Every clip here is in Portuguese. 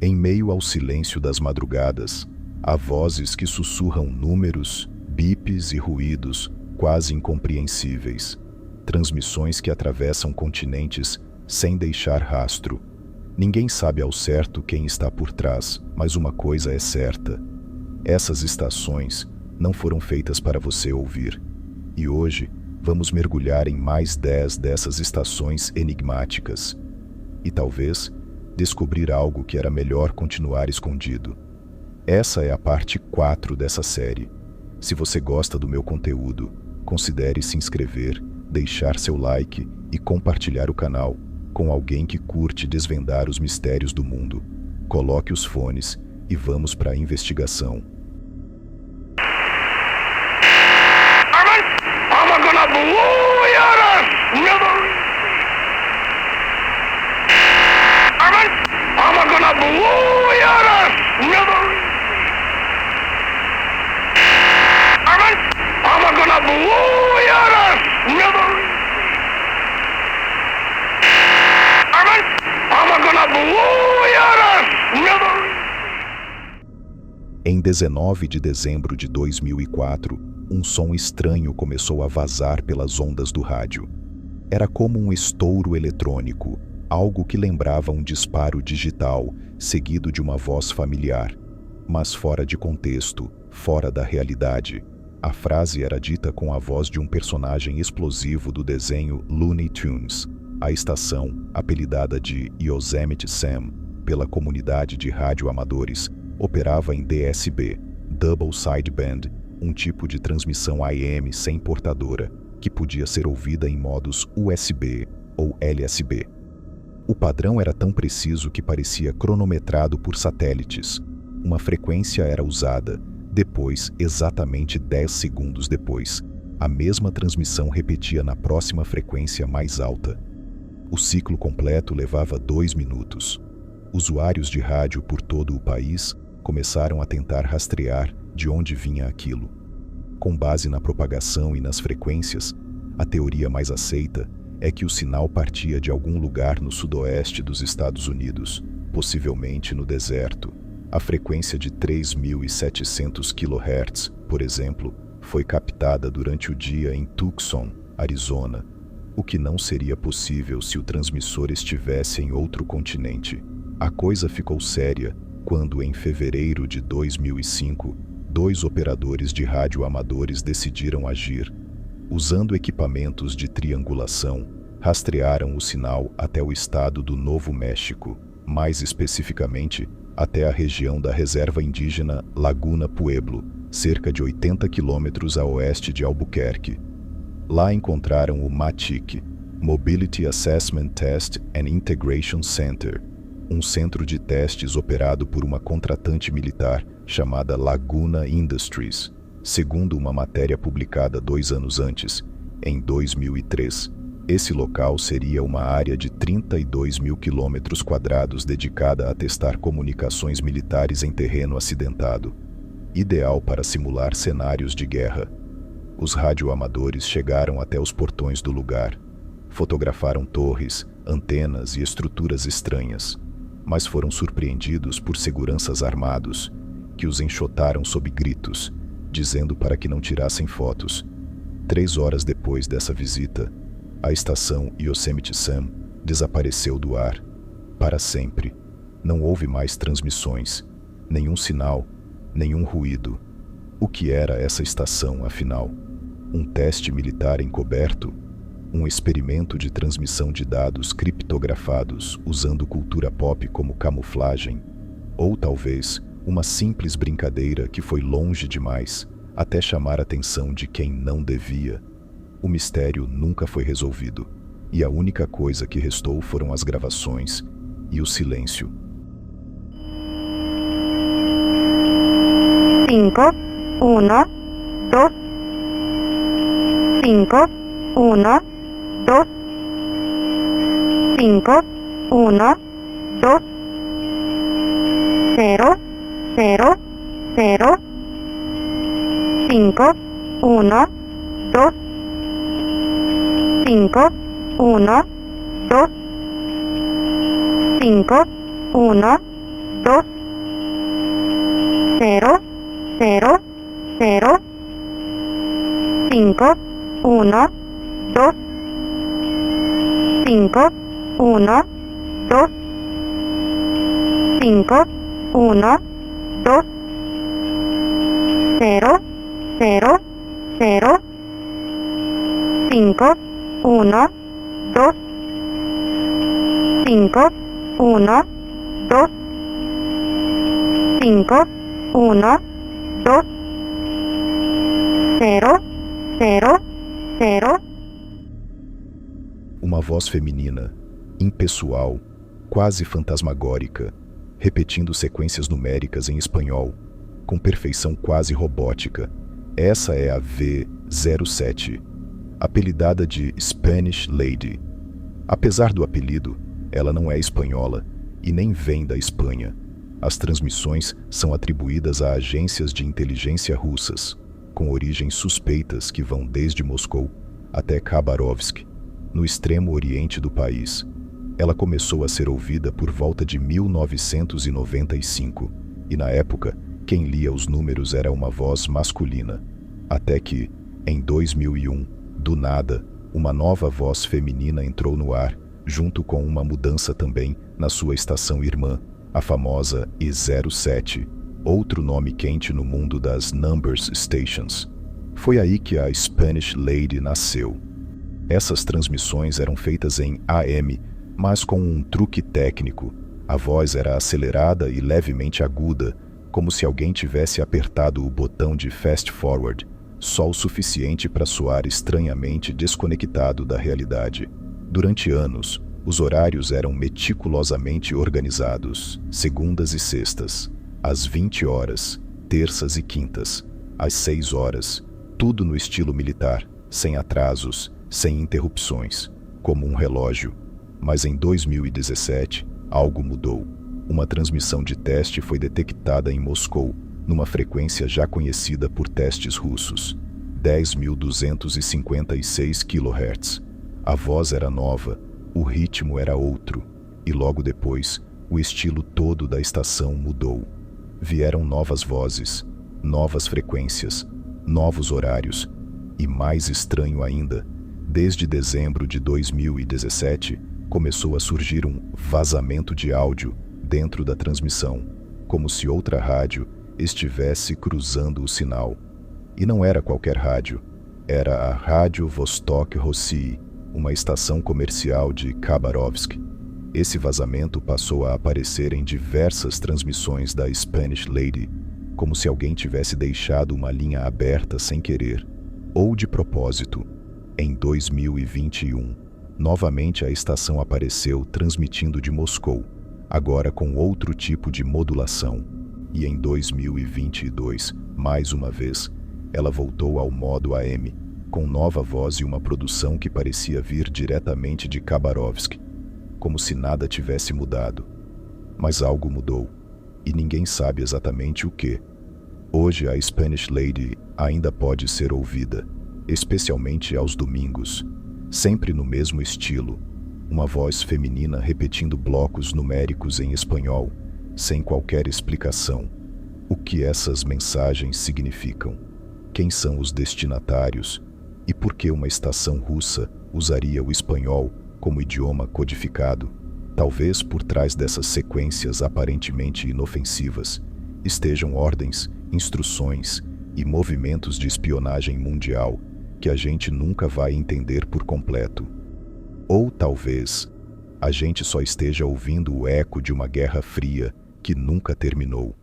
Em meio ao silêncio das madrugadas, há vozes que sussurram números, bips e ruídos quase incompreensíveis. Transmissões que atravessam continentes sem deixar rastro. Ninguém sabe ao certo quem está por trás, mas uma coisa é certa: essas estações não foram feitas para você ouvir. E hoje vamos mergulhar em mais 10 dessas estações enigmáticas. E talvez descobrir algo que era melhor continuar escondido. Essa é a parte 4 dessa série. Se você gosta do meu conteúdo, considere se inscrever, deixar seu like e compartilhar o canal com alguém que curte desvendar os mistérios do mundo. Coloque os fones e vamos para a investigação. Em 19 de dezembro de 2004, um som estranho começou a vazar pelas ondas do rádio. Era como um estouro eletrônico, algo que lembrava um disparo digital, seguido de uma voz familiar, mas fora de contexto, fora da realidade. A frase era dita com a voz de um personagem explosivo do desenho Looney Tunes. A estação, apelidada de Yosemite Sam pela comunidade de radioamadores, operava em DSB, Double Sideband, um tipo de transmissão AM sem portadora, que podia ser ouvida em modos USB ou LSB. O padrão era tão preciso que parecia cronometrado por satélites. Uma frequência era usada, depois, exatamente 10 segundos depois, a mesma transmissão repetia na próxima frequência mais alta. O ciclo completo levava 2 minutos. Usuários de rádio por todo o país começaram a tentar rastrear de onde vinha aquilo. Com base na propagação e nas frequências, a teoria mais aceita é que o sinal partia de algum lugar no sudoeste dos Estados Unidos, possivelmente no deserto. A frequência de 3.700 kHz, por exemplo, foi captada durante o dia em Tucson, Arizona, o que não seria possível se o transmissor estivesse em outro continente. A coisa ficou séria quando, em fevereiro de 2005, 2 operadores de rádio amadores decidiram agir. Usando equipamentos de triangulação, rastrearam o sinal até o estado do Novo México, mais especificamente, até a região da reserva indígena Laguna Pueblo, cerca de 80 quilômetros a oeste de Albuquerque. Lá encontraram o MATIC, Mobility Assessment Test and Integration Center, um centro de testes operado por uma contratante militar chamada Laguna Industries. Segundo uma matéria publicada 2 anos antes, em 2003, esse local seria uma área de 32 mil quilômetros quadrados dedicada a testar comunicações militares em terreno acidentado, ideal para simular cenários de guerra. Os radioamadores chegaram até os portões do lugar, fotografaram torres, antenas e estruturas estranhas, mas foram surpreendidos por seguranças armados, que os enxotaram sob gritos, dizendo para que não tirassem fotos. 3 horas depois dessa visita, a estação Yosemite Sam desapareceu do ar, para sempre. Não houve mais transmissões, nenhum sinal, nenhum ruído. O que era essa estação, afinal? Um teste militar encoberto? Um experimento de transmissão de dados criptografados usando cultura pop como camuflagem? Ou talvez uma simples brincadeira que foi longe demais, até chamar a atenção de quem não devia? O mistério nunca foi resolvido, e a única coisa que restou foram as gravações e o silêncio. 5, 1, 2, 5, 1, 2, 5, 1, 2, 0, 0, 0, 5, 1, 2, 5, 1, 2, 5, 1, 2, 0, 0, 0, 5, 1, 2, 5, 1, 2, 5, 1, 2, 0, 0, 0, 5, 1, 2, 5, 1, 2, 5, 1, 2, 0, 0, 0. Uma voz feminina, impessoal, quase fantasmagórica, repetindo sequências numéricas em espanhol, com perfeição quase robótica. Essa é a V07, apelidada de Spanish Lady. Apesar do apelido, ela não é espanhola e nem vem da Espanha. As transmissões são atribuídas a agências de inteligência russas, com origens suspeitas que vão desde Moscou até Khabarovsk, no extremo oriente do país. Ela começou a ser ouvida por volta de 1995, e na época, quem lia os números era uma voz masculina. Até que, em 2001, do nada, uma nova voz feminina entrou no ar, junto com uma mudança também na sua estação irmã, a famosa I07, outro nome quente no mundo das Numbers Stations. Foi aí que a Spanish Lady nasceu. Essas transmissões eram feitas em AM, mas com um truque técnico. A voz era acelerada e levemente aguda, como se alguém tivesse apertado o botão de fast forward, só o suficiente para soar estranhamente desconectado da realidade. Durante anos, os horários eram meticulosamente organizados, segundas e sextas, às 20 horas, terças e quintas, às 6 horas, tudo no estilo militar, sem atrasos, sem interrupções, como um relógio. Mas em 2017, algo mudou. Uma transmissão de teste foi detectada em Moscou, numa frequência já conhecida por testes russos, 10.256 kHz. A voz era nova, o ritmo era outro, e logo depois, o estilo todo da estação mudou. Vieram novas vozes, novas frequências, novos horários, e mais estranho ainda, desde dezembro de 2017, começou a surgir um vazamento de áudio dentro da transmissão, como se outra rádio estivesse cruzando o sinal. E não era qualquer rádio, era a Rádio Vostok Rossii, uma estação comercial de Khabarovsk. Esse vazamento passou a aparecer em diversas transmissões da Spanish Lady, como se alguém tivesse deixado uma linha aberta sem querer, ou de propósito. Em 2021, novamente a estação apareceu transmitindo de Moscou, agora com outro tipo de modulação. E em 2022, mais uma vez, ela voltou ao modo AM, com nova voz e uma produção que parecia vir diretamente de Khabarovsk, como se nada tivesse mudado. Mas algo mudou, e ninguém sabe exatamente o que. Hoje a Spanish Lady ainda pode ser ouvida, especialmente aos domingos, sempre no mesmo estilo, uma voz feminina repetindo blocos numéricos em espanhol, sem qualquer explicação. O que essas mensagens significam? Quem são os destinatários? E por que uma estação russa usaria o espanhol como idioma codificado? Talvez por trás dessas sequências aparentemente inofensivas estejam ordens, instruções e movimentos de espionagem mundial que a gente nunca vai entender por completo. Ou talvez a gente só esteja ouvindo o eco de uma guerra fria que nunca terminou.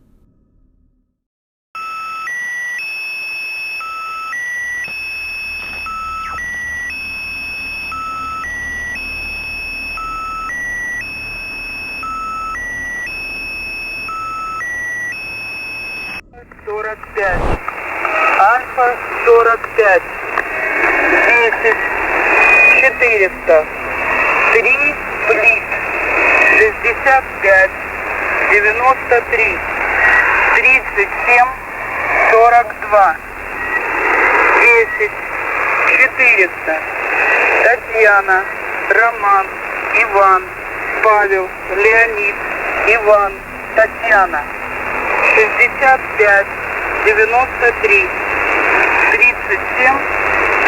Альфа 45, 10, 400, 3, Блиц, 65, 93, 37, 42, 10, 400, Татьяна, Роман, Иван, Павел, Леонид, Иван, Татьяна. 65, 93, 37,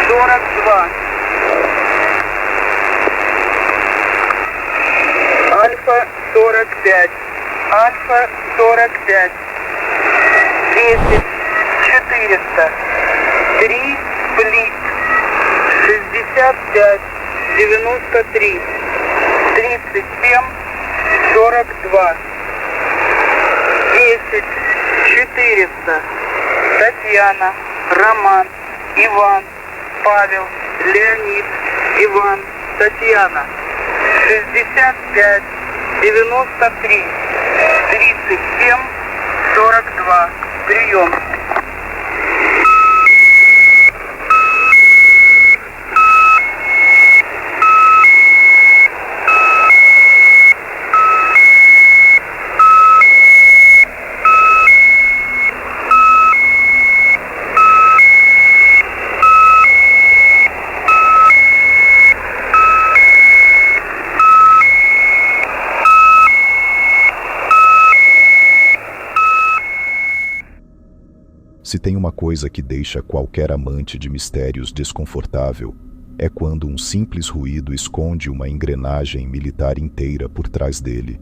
42. Альфа 45, Альфа 45, 10, 400, 3, Сплит, 65, 93, 37, 42, 10, 400, Татьяна, Роман, Иван, Павел, Леонид, Иван, Татьяна. 65, 93, 37, 42. Прием. Se tem uma coisa que deixa qualquer amante de mistérios desconfortável, é quando um simples ruído esconde uma engrenagem militar inteira por trás dele.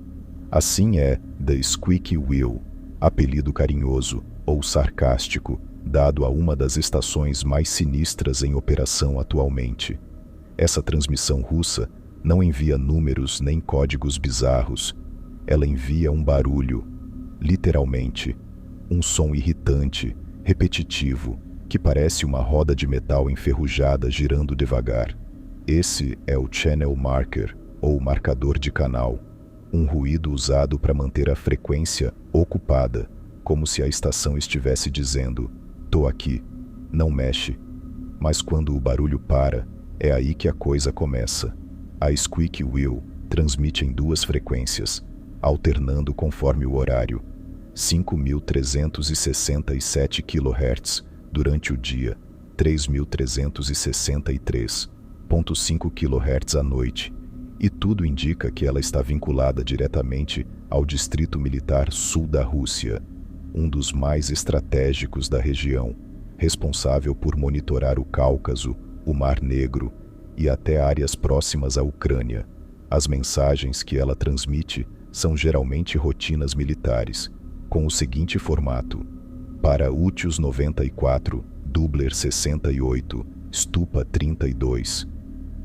Assim é The Squeaky Wheel, apelido carinhoso ou sarcástico dado a uma das estações mais sinistras em operação atualmente. Essa transmissão russa não envia números nem códigos bizarros. Ela envia um barulho, literalmente, um som irritante, repetitivo, que parece uma roda de metal enferrujada girando devagar. Esse é o channel marker, ou marcador de canal, um ruído usado para manter a frequência ocupada, como se a estação estivesse dizendo: "Tô aqui, não mexe". Mas quando o barulho para, é aí que a coisa começa. A Squeaky Wheel transmite em duas frequências, alternando conforme o horário. 5.367 kHz durante o dia, 3.363,5 kHz à noite, e tudo indica que ela está vinculada diretamente ao Distrito Militar Sul da Rússia, um dos mais estratégicos da região, responsável por monitorar o Cáucaso, o Mar Negro e até áreas próximas à Ucrânia. As mensagens que ela transmite são geralmente rotinas militares, com o seguinte formato: para Utius 94, Dubler 68, Stupa 32.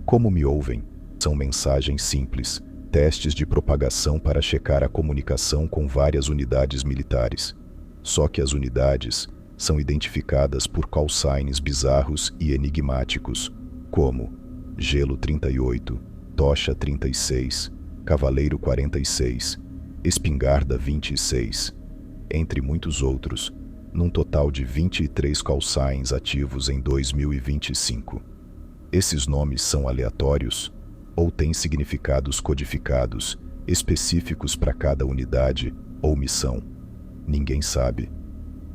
Como me ouvem? São mensagens simples, testes de propagação para checar a comunicação com várias unidades militares. Só que as unidades são identificadas por call signs bizarros e enigmáticos, como Gelo 38, Tocha 36, Cavaleiro 46, Espingarda 26, entre muitos outros, num total de 23 call signs ativos em 2025. Esses nomes são aleatórios ou têm significados codificados, específicos para cada unidade ou missão? Ninguém sabe.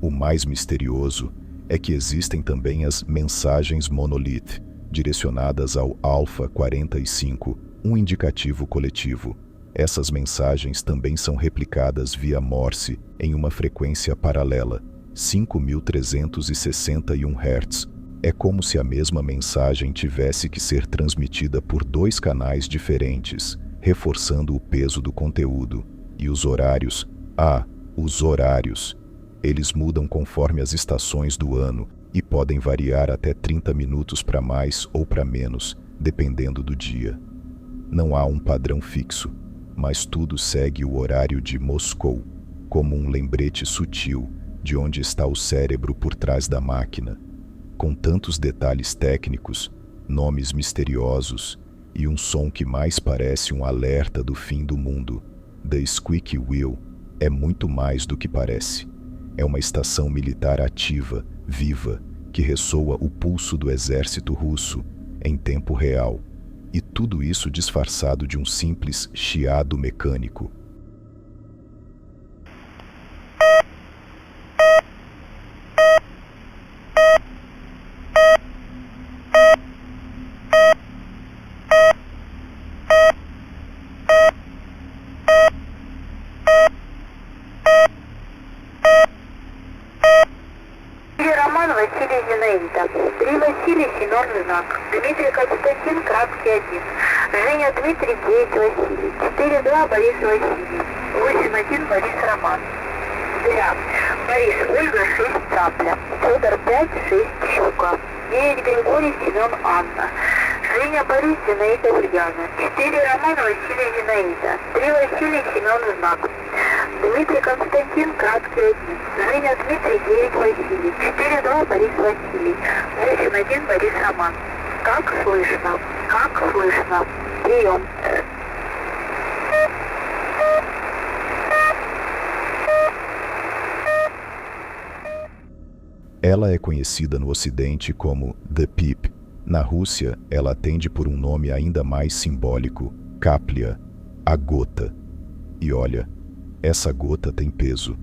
O mais misterioso é que existem também as mensagens Monolith, direcionadas ao Alpha 45, um indicativo coletivo. Essas mensagens também são replicadas via Morse em uma frequência paralela, 5.361 Hz. É como se a mesma mensagem tivesse que ser transmitida por dois canais diferentes, reforçando o peso do conteúdo. E os horários? Os horários. Eles mudam conforme as estações do ano e podem variar até 30 minutos para mais ou para menos, dependendo do dia. Não há um padrão fixo, mas tudo segue o horário de Moscou, como um lembrete sutil de onde está o cérebro por trás da máquina. Com tantos detalhes técnicos, nomes misteriosos e um som que mais parece um alerta do fim do mundo, The Squeaky Wheel é muito mais do que parece. É uma estação militar ativa, viva, que ressoa o pulso do exército russo em tempo real. E tudo isso disfarçado de um simples chiado mecânico. Василий Зинаида. 3 Василий синонный знак. Дмитрий Константин краткий 1. Женя Дмитрий 9 Василий. 4-2 Борис Василий. 8-1 Борис Роман. Зря. Борис Ольга 6 Цапля. Федор 5 6 Щука. 9 Григорий Семен Анна. Женя Борис Зинаида Ульяна. 4 Роман Василий Зинаида. 3 Василий Семен знак. Дмитрий Константин краткий 1. Женя Дмитрий 9 Василий. 4-2 Борис Василий. 8-1 Борис Роман. Как слышно? Как слышно? Прием. Ela é conhecida no Ocidente como The Peep. Na Rússia, ela atende por um nome ainda mais simbólico, Kaplia, a gota. E olha, essa gota tem peso.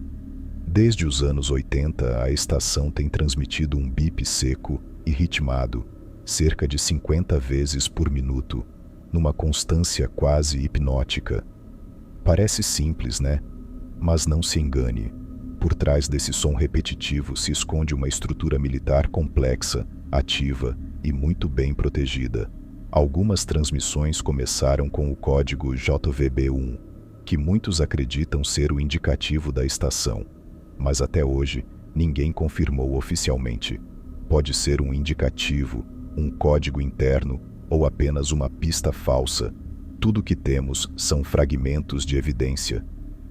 Desde os anos 80, a estação tem transmitido um bip seco e ritmado, cerca de 50 vezes por minuto, numa constância quase hipnótica. Parece simples, né? Mas não se engane. Por trás desse som repetitivo se esconde uma estrutura militar complexa, ativa e muito bem protegida. Algumas transmissões começaram com o código JVB1, que muitos acreditam ser o indicativo da estação, mas até hoje ninguém confirmou oficialmente. Pode ser um indicativo, um código interno ou apenas uma pista falsa. Tudo que temos são fragmentos de evidência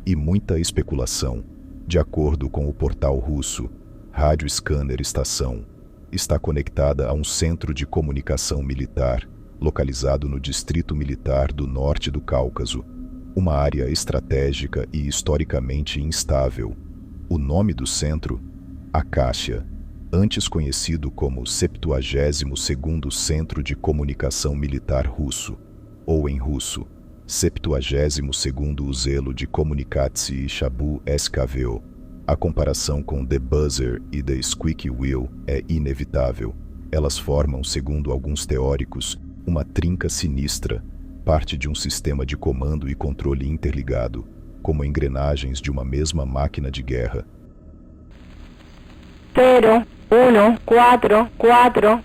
e muita especulação. De acordo com o portal russo, Rádio Scanner Estação está conectada a um centro de comunicação militar localizado no Distrito Militar do Norte do Cáucaso, uma área estratégica e historicamente instável. O nome do centro? Acacia, antes conhecido como 72º Centro de Comunicação Militar Russo, ou em russo, 72º Uzelo de Komunikacji Shabu SKVO. A comparação com The Buzzer e The Squeaky Wheel é inevitável. Elas formam, segundo alguns teóricos, uma trinca sinistra, parte de um sistema de comando e controle interligado, como engrenagens de uma mesma máquina de guerra. 0, 1, 4, 4, 1,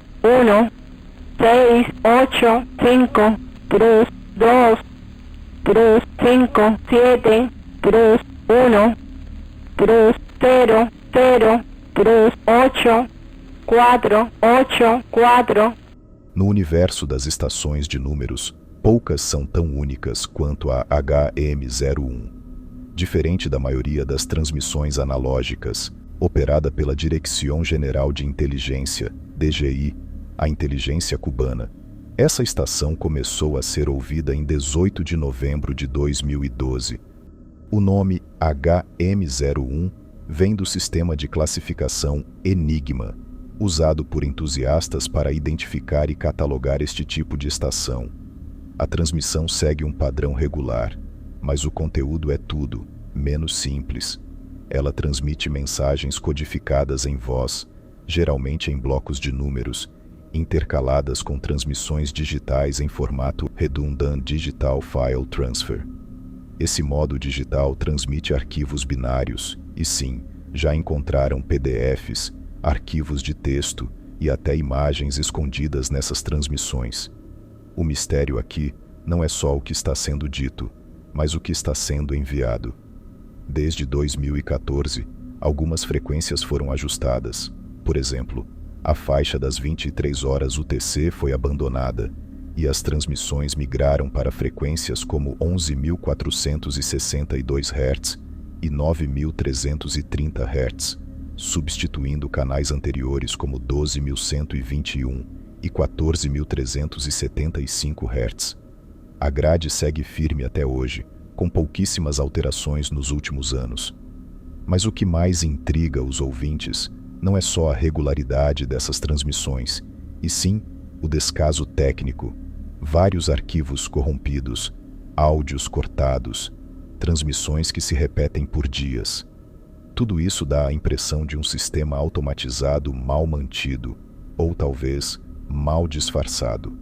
6, 8, 5, 3, 2, 3, 5, 7, 3, 1, 3, 0, 0, 3, 8, 4, 8, 4. No universo das estações de números, poucas são tão únicas quanto a HM01. Diferente da maioria das transmissões analógicas, operada pela Dirección General de Inteligência, DGI, a inteligência cubana, essa estação começou a ser ouvida em 18 de novembro de 2012. O nome HM01 vem do sistema de classificação Enigma, usado por entusiastas para identificar e catalogar este tipo de estação. A transmissão segue um padrão regular, mas o conteúdo é tudo, menos simples. Ela transmite mensagens codificadas em voz, geralmente em blocos de números, intercaladas com transmissões digitais em formato Redundant Digital File Transfer. Esse modo digital transmite arquivos binários, e sim, já encontraram PDFs, arquivos de texto e até imagens escondidas nessas transmissões. O mistério aqui não é só o que está sendo dito, mas o que está sendo enviado. Desde 2014, algumas frequências foram ajustadas. Por exemplo, a faixa das 23 horas UTC foi abandonada e as transmissões migraram para frequências como 11.462 Hz e 9.330 Hz, substituindo canais anteriores como 12.121 e 14.375 Hz. A grade segue firme até hoje, com pouquíssimas alterações nos últimos anos. Mas o que mais intriga os ouvintes não é só a regularidade dessas transmissões, e sim o descaso técnico, vários arquivos corrompidos, áudios cortados, transmissões que se repetem por dias. Tudo isso dá a impressão de um sistema automatizado mal mantido, ou talvez mal disfarçado.